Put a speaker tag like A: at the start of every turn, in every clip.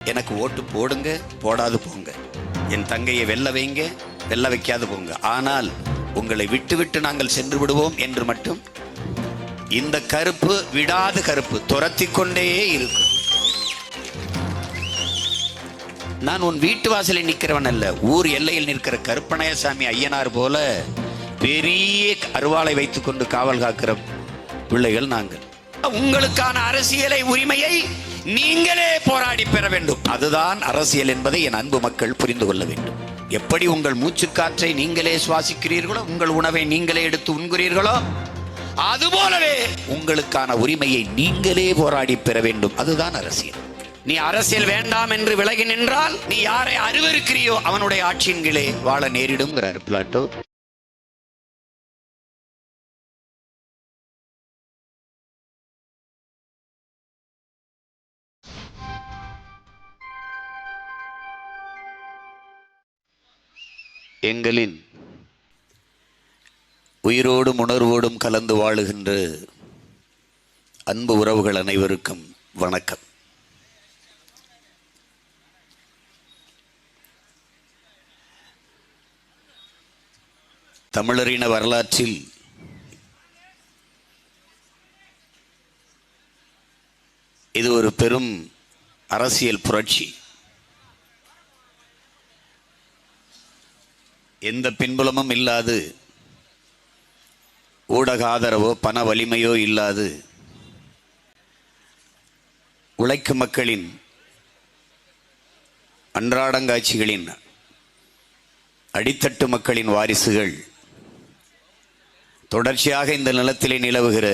A: எனக்கு ஓட்டு போடுங்க, போடாது போங்க. என் தங்கையை வெல்ல வைங்க, வெல்ல வைக்காது போங்க. ஆனால் உங்களை விட்டு விட்டு நாங்கள் சென்று விடுவோம் என்று மட்டும் இந்த கருப்பு விடாது கருப்பு துரத்தி கொண்டே இருக்கும். நான் உன் வீட்டு வாசலில் நிற்கிறவன் அல்ல, ஊர் எல்லையில் நிற்கிற கருப்பணயசாமி ஐயனார் போல பெரிய அருவாளை வைத்துக் கொண்டு காவல் காக்கிற பிள்ளைகள் நாங்கள். உங்களுக்கான அரசியலை உரிமையை நீங்களே போராடி பெற வேண்டும். அதுதான் அரசியல் என்பதை என் அன்பு மக்கள் புரிந்து கொள்ள வேண்டும். எப்படி உங்கள் மூச்சுக்காற்றை நீங்களே சுவாசிக்கிறீர்களோ, உங்கள் உணவை நீங்களே எடுத்து உண்கிறீர்களோ, அதுபோலவே உங்களுக்கான உரிமையை நீங்களே போராடி பெற வேண்டும். அதுதான் அரசியல். நீ அரசியல் வேண்டாம் என்று விலகி நின்றால் நீ யாரை அருவருக்கிறியோ அவனுடைய ஆட்சியின் கீழே வாழ நேரிடுங்கிறார் பிளாட்டோ. எங்களின் உயிரோடும் உணர்வோடும் கலந்து வாழுகின்ற அன்பு உறவுகள் அனைவருக்கும் வணக்கம். தமிழரின வரலாற்றில் இது ஒரு பெரும் அரசியல் புரட்சி. எந்த பின்புலமும் இல்லாது, ஊடக ஆதரவோ பண வலிமையோ இல்லாது, உழைக்கும் மக்களின் அன்றாடங்காட்சிகளின் அடித்தட்டு மக்களின் வாரிசுகள் தொடர்ச்சியாக இந்த நிலத்திலே நிலவுகிற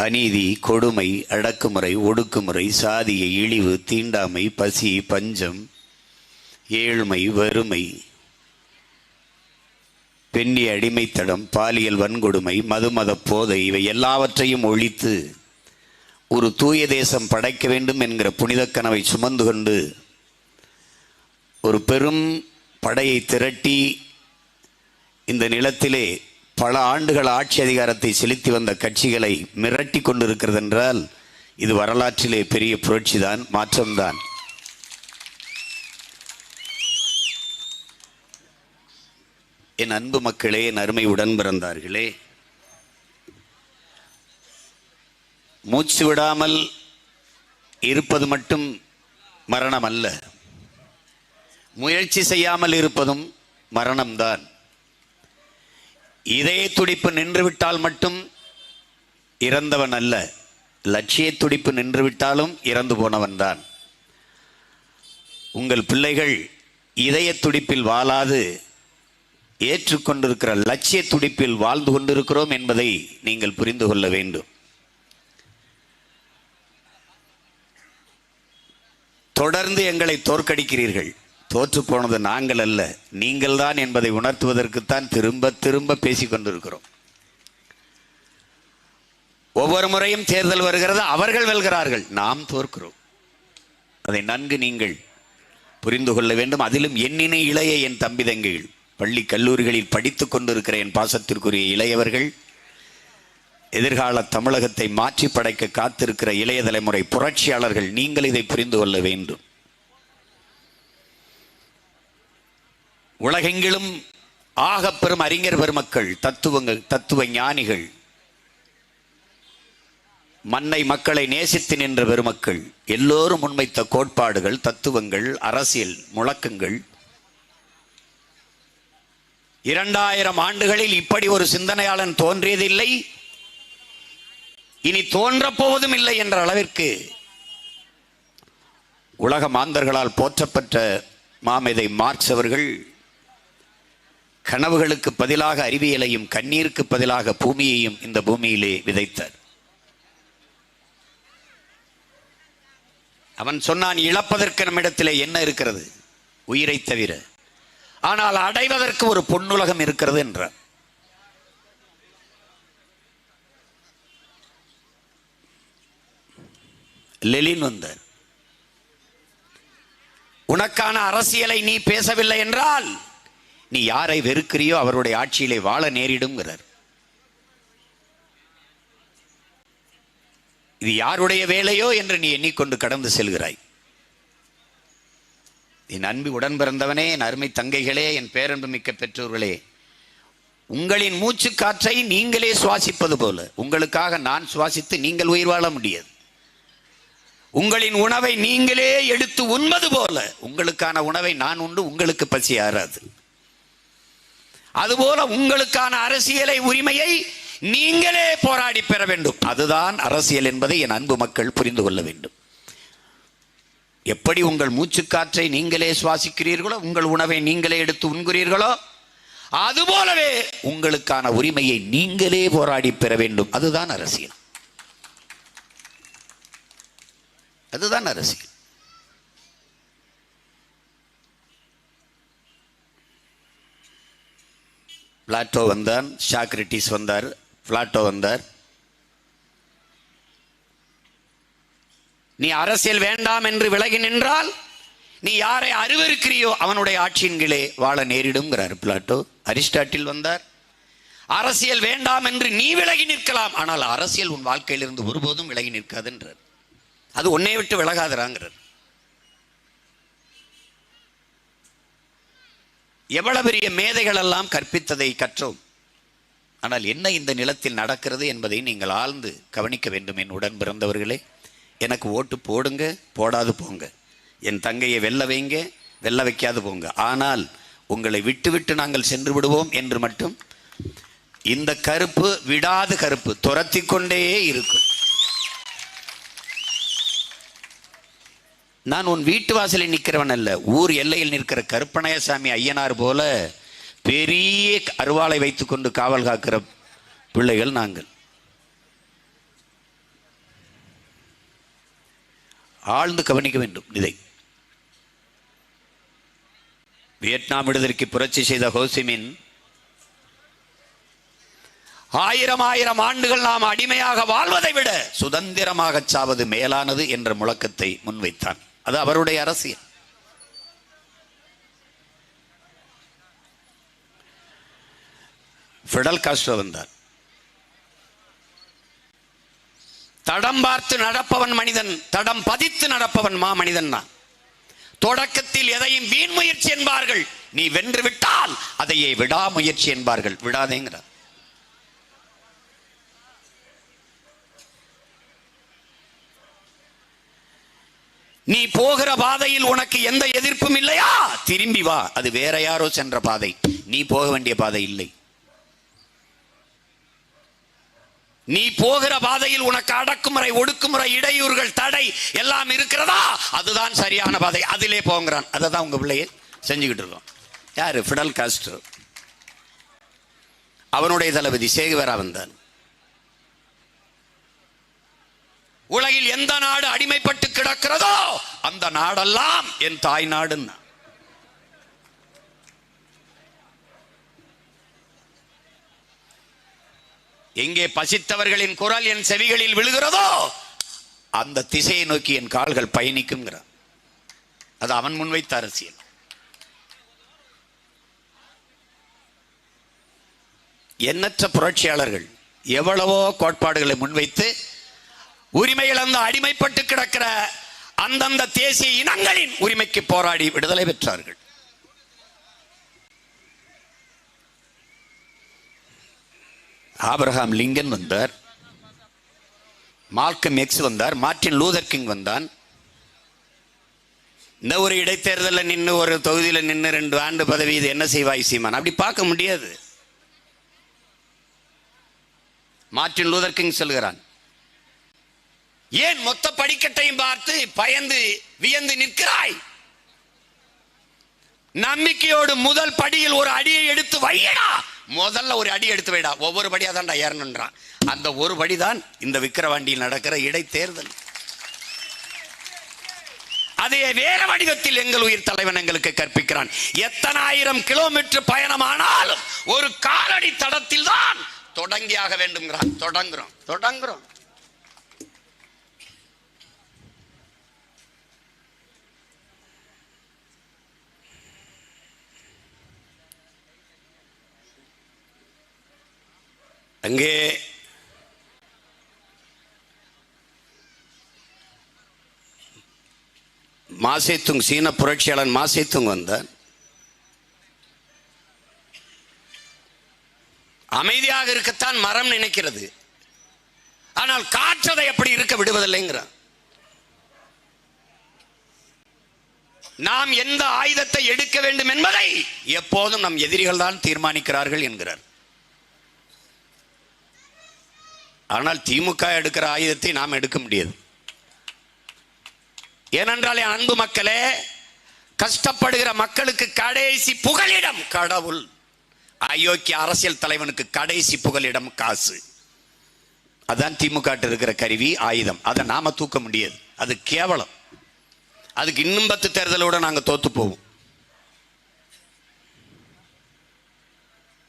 A: அநீதி, கொடுமை, அடக்குமுறை, ஒடுக்குமுறை, சாதிய இழிவு, தீண்டாமை, பசி, பஞ்சம், ஏழ்மை, வறுமை, பெண்ணிய அடிமைத்தடம், பாலியல் வன்கொடுமை, மதுமத போதை, இவை எல்லாவற்றையும் ஒழித்து ஒரு தூய தேசம் படைக்க வேண்டும் என்கிற புனித கனவை சுமந்து கொண்டு ஒரு பெரும் படையை திரட்டி இந்த நிலத்திலே பல ஆண்டுகள் ஆட்சி அதிகாரத்தை செலுத்தி வந்த கட்சிகளை மிரட்டி கொண்டிருக்கிறது என்றால் இது வரலாற்றிலே பெரிய புரட்சிதான், மாற்றம்தான். என் அன்பு மக்களே, என் அருமை உடன் பிறந்தார்களே, மூச்சு விடாமல் இருப்பது மட்டும் மரணம் அல்ல, முயற்சி செய்யாமல் இருப்பதும் மரணம்தான். இதய துடிப்பு நின்றுவிட்டால் மட்டும் இறந்தவன் அல்ல, லட்சிய துடிப்பு நின்றுவிட்டாலும் இறந்து போனவன் தான். உங்கள் பிள்ளைகள் இதய துடிப்பில் வாழாது ஏற்றுக்கொண்டிருக்கிற லட்சிய துடிப்பில் வாழ்ந்து கொண்டிருக்கிறோம் என்பதை நீங்கள் புரிந்து கொள்ள வேண்டும். தொடர்ந்து எங்களை தோற்கடிக்கிறீர்கள். தோற்று போனது நாங்கள் அல்ல, நீங்கள் தான் என்பதை உணர்த்துவதற்குத்தான் திரும்ப திரும்ப பேசிக் கொண்டிருக்கிறோம். ஒவ்வொரு முறையும் தேர்தல் வருகிறது, அவர்கள் வெல்கிறார்கள், நாம் தோற்கிறோம். அதை நன்கு நீங்கள் புரிந்து கொள்ள வேண்டும். அதிலும் எண்ணினை இளைய என் தம்பி தங்கைகள், பள்ளி கல்லூரிகளில் படித்துக் கொண்டிருக்கிற என் பாசத்திற்குரிய இளையவர்கள், எதிர்கால தமிழகத்தை மாற்றி படைக்க காத்திருக்கிற இளைய தலைமுறை புரட்சியாளர்கள், நீங்கள் இதை புரிந்து கொள்ள வேண்டும். உலகெங்கிலும் ஆக பெரும் அறிஞர் பெருமக்கள், தத்துவ ஞானிகள், மண்ணை மக்களை நேசித்து நின்ற பெருமக்கள் எல்லோரும் முன்வைத்த கோட்பாடுகள், தத்துவங்கள், அரசியல் முழக்கங்கள் 2000 ஆண்டுகளில் இப்படி ஒரு சிந்தனையாளன் தோன்றியதில்லை, இனி தோன்றப்போவதும் இல்லை என்ற அளவிற்கு உலக மாந்தர்களால் போற்றப்பட்ட மாமேதை மார்க்ஸ் அவர்கள் கனவுகளுக்கு பதிலாக அறிவியலையும், கண்ணீருக்கு பதிலாக பூமியையும் இந்த பூமியிலே விதைத்தார். அவன் சொன்னான், இழப்பதற்கு நம்மிடத்திலே என்ன இருக்கிறது? உயிரை தவிர. ஆனால் அடைவதற்கு ஒரு பொன்னுலகம் இருக்கிறது என்றார். லெனின் வந்தார். உனக்கான அரசியலை நீ பேசவில்லை என்றால் நீ யாரை வெறுக்கிறியோ அவருடைய ஆட்சியிலே வாழ நேரிடுங்கிறார். இது யாருடைய வேலையோ என்று நீ எண்ணிக்கொண்டு கடந்து செல்கிறாய். என் அன்பு உடன் பிறந்தவனே, என் அருமை தங்கைகளே, என் பேரன்பு மிக்க பெற்றோர்களே, உங்களின் மூச்சு காற்றை நீங்களே சுவாசிப்பது போல உங்களுக்காக நான் சுவாசித்து நீங்கள் உயிர் வாழ முடியாது. உங்களின் உணவை நீங்களே எடுத்து உண்பது போல உங்களுக்கான உணவை நான் உண்டு உங்களுக்கு பசி ஆறாது. அதுபோல உங்களுக்கான அரசியலை உரிமையை நீங்களே போராடி பெற வேண்டும். அதுதான் அரசியல் என்பதை என் அன்பு மக்கள் புரிந்து கொள்ள வேண்டும். எப்படி உங்கள் மூச்சுக்காற்றை நீங்களே சுவாசிக்கிறீர்களோ, உங்கள் உணவை நீங்களே எடுத்து உண்கிறீர்களோ, அதுபோலவே உங்களுக்கான உரிமையை நீங்களே போராடி பெற வேண்டும். அதுதான் அரசியல். அதுதான் அரசியல். பிளாட்டோ வந்தார், சாக்ரட்டிஸ் வந்தார், பிளாட்டோ வந்தார். நீ அரசியல் வேண்டாம் என்று விலகி நின்றால் நீ யாரை அருவருக்கிறியோ அவனுடைய ஆட்சியின் கீழே வாழ நேரிடுங்கிறார் பிளாட்டோ. அரிஸ்டாட்டில் வந்தார், அரசியல் வேண்டாம் என்று நீ விலகி நிற்கலாம், ஆனால் அரசியல் உன் வாழ்க்கையிலிருந்து ஒருபோதும் விலகி நிற்காது என்றார். அது உன்னை விட்டு விலகாதராங்கிறார். எவ்வளவு பெரிய மேதைகள் எல்லாம் கற்பித்ததை கற்றோம். ஆனால் என்ன இந்த நிலத்தில் நடக்கிறது என்பதை நீங்கள் ஆழ்ந்து கவனிக்க வேண்டும். என் உடன் பிறந்தவர்களே, எனக்கு ஓட்டு போடுங்க, போடாது போங்க, என் தங்கையை வெல்ல வைங்க, வெல்ல வைக்காது போங்க, ஆனால் உங்களை விட்டு விட்டு நாங்கள் சென்று விடுவோம் என்று மட்டும் இந்த கருப்பு விடாது கருப்பு துரத்தி கொண்டே இருக்கும். நான் உன் வீட்டு வாசலில் நிற்கிறவன் அல்ல, ஊர் எல்லையில் நிற்கிற கருப்பணயசாமி ஐயனார் போல பெரிய அருவாளை வைத்துக்கொண்டு காவல் காக்கிற பிள்ளைகள் நாங்கள். ஆழ்ந்து கவனிக்க வேண்டும் இதை. வியட்நாம் விடுதலைக்கு புரட்சி செய்த ஹோசிமின் 1000 ஆண்டுகள் நாம் அடிமையாக வாழ்வதை விட சுதந்திரமாக சாவது மேலானது என்ற முழக்கத்தை முன்வைத்தான். அது அவருடைய அரசியல். ஃபிடல் காஸ்ட்ரோ வந்தார். தடம் பார்த்து நடப்பவன் மனிதன், தடம் பதித்து நடப்பவன் மா மனிதன் தான். தொடக்கத்தில் எதையும் வீண் முயற்சி என்பார்கள், நீ வென்று விட்டால் அதையே விடாமுயற்சி என்பார்கள். விடாதேங்கிறார். நீ போகிற பாதையில் உனக்கு எந்த எதிர்ப்பும் இல்லையா, திரும்பி வா, அது வேற யாரோ சென்ற பாதை, நீ போக வேண்டிய பாதை இல்லை. நீ போகிற பாதையில் உனக்கு அடக்குமுறை, ஒடுக்குமுறை, இடையூறுகள், தடை எல்லாம் இருக்கிறதா, அதுதான் சரியான பாதை, அதிலே போங்கிறான். அதை தான் உங்க பிள்ளையை செஞ்சுக்கிட்டு இருக்கோம். யாரு? Fidel Castro. அவனுடைய தளபதி சேகுவேரா வந்தான். உலகில் எந்த நாடு அடிமைப்பட்டு கிடக்கிறதோ அந்த நாடெல்லாம் என் தாய் நாடுன்னா. எங்கே பசித்தவர்களின் குரல் என் செவிகளில் விழுகிறதோ அந்த திசையை நோக்கி என் கால்கள் பயணிக்கும்ங்கிறார். அது அவன் முன்வைத்த அரசியல். எண்ணற்ற புரட்சியாளர்கள் எவ்வளவோ கோட்பாடுகளை முன்வைத்து உரிமைகள் அந்த அடிமைப்பட்டு கிடக்கிற அந்தந்த தேசிய இனங்களின் உரிமைக்கு போராடி விடுதலை பெற்றார்கள். ஆபிரகாம் லிங்கன் வந்தார், மால்கம் எக்ஸ் வந்தார், மார்ட்டின் லூதர் கிங் வந்தான். இந்த ஒரு இடைத்தேர்தலில் நின்று ஒரு தொகுதியில் நின்று 2 ஆண்டு பதவி, இது என்ன செய்வாய் சீமான்? அப்படி பார்க்க முடியாது. மார்ட்டின் லூதர் கிங் சொல்கிறான், ஏன் மொத்த படிக்கட்டையும் பார்த்து பயந்து வியந்து நிற்கிறாய்? நம்பிக்கையோடு முதல் படியில் ஒரு அடியை எடுத்து வையடா. முதல்ல ஒரு அடி எடுத்து வைடா, ஒவ்வொரு படியா தான்டா ஏறணுன்றான். அந்த ஒரு படிதான் இந்த விக்கிரவாண்டியில் நடக்கிற இடைத்தேர்தல். அதே வேற வடிவத்தில் எங்கள் உயிர் தலைவன் எங்களுக்கு கற்பிக்கிறான். எத்தனை 1000 கிலோமீட்டர் பயணமானாலும் ஒரு காலடி தடத்தில் தான் தொடங்கியாக வேண்டும்ங்கிறான். தொடங்குறோம். அங்கே மாசேத்துங், சீன புரட்சியாளன் மாசேத்துங் வந்தார். அமைதியாக இருக்கத்தான் மரம் நினைக்கிறது, ஆனால் காற்றதை எப்படி இருக்க விடுவதில்லைங்கிறார். நாம் எந்த ஆயுதத்தை எடுக்க வேண்டும் என்பதை எப்போதும் நம் எதிரிகள் தான் தீர்மானிக்கிறார்கள் என்கிறார். ஆனால் திமுக எடுக்கிற ஆயுதத்தை நாம் எடுக்க முடியாது. ஏனென்றால் என் அன்பு மக்களே, கஷ்டப்படுகிற மக்களுக்கு கடைசி புகலிடம் கடவுள். அயோக்கிய அரசியல் தலைவனுக்கு கடைசி புகலிடம் காசு. அதான் திமுக இருக்கிற கருவி, ஆயுதம். அதை நாம தூக்க முடியாது. அது கேவலம். அதுக்கு இன்னும் 10 தேர்தலோட நாங்க தோத்து போவோம்.